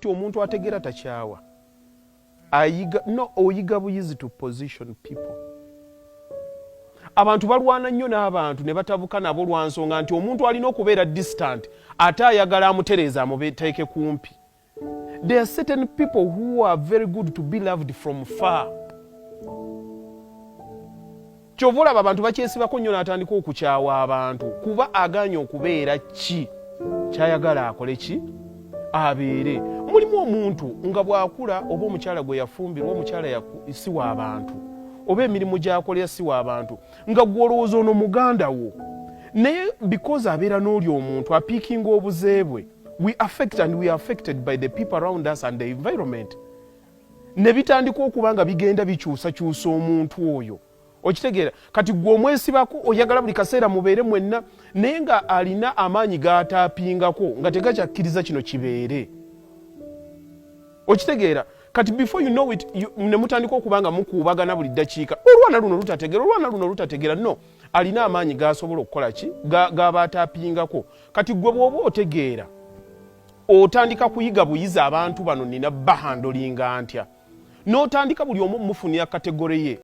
nti omuntu ategeera takyawa oyiga buyizi to position people. Abantu balwana nnyo n'abantu ne batabuka nabo lwa nsonga nti omuntu alina okubeera distant ate ayagala amutereeza amuteeke kumpi. There are certain people who are very good to be loved from far. Kyova olaba abantu bakyesibako nnyo n'atandika okukyawa abantu kuba aganya okubeera ki kyayagala akole ki abeere. Mulimu omuntu nga bw'akula oba omukyala gwe yafumbirwa omukyala siwa abantu oba emirimu gy'akolera siwa abantu nga gw'olowooza ono muganda wo naye because abeera n'oli omuntu apiikinga obuze bwe we affect and we are affected by the people around us and the environment. Ne bitandika okuba nga bigenda bikyusakyusa omuntu oyo. Okitegeera kati gwe omwesibako oyagala buli kaseera mubeere mwenna naye nga alina amaanyi g'ataapingako nga tegakyakkiriza kino kibeere. Okitegeera kati before you know it ne mutandika okuba nga mukuubagana buli ddakiika olwana luno lutategeera no alina amaanyi g'asobola okukola ki g'aba ataapingako. Kati gwe bw'oba otegeera otandika kuyiga buyizi abantu bano nina bahandolinga ntya n'otandika buli omu mufunira kategore ye.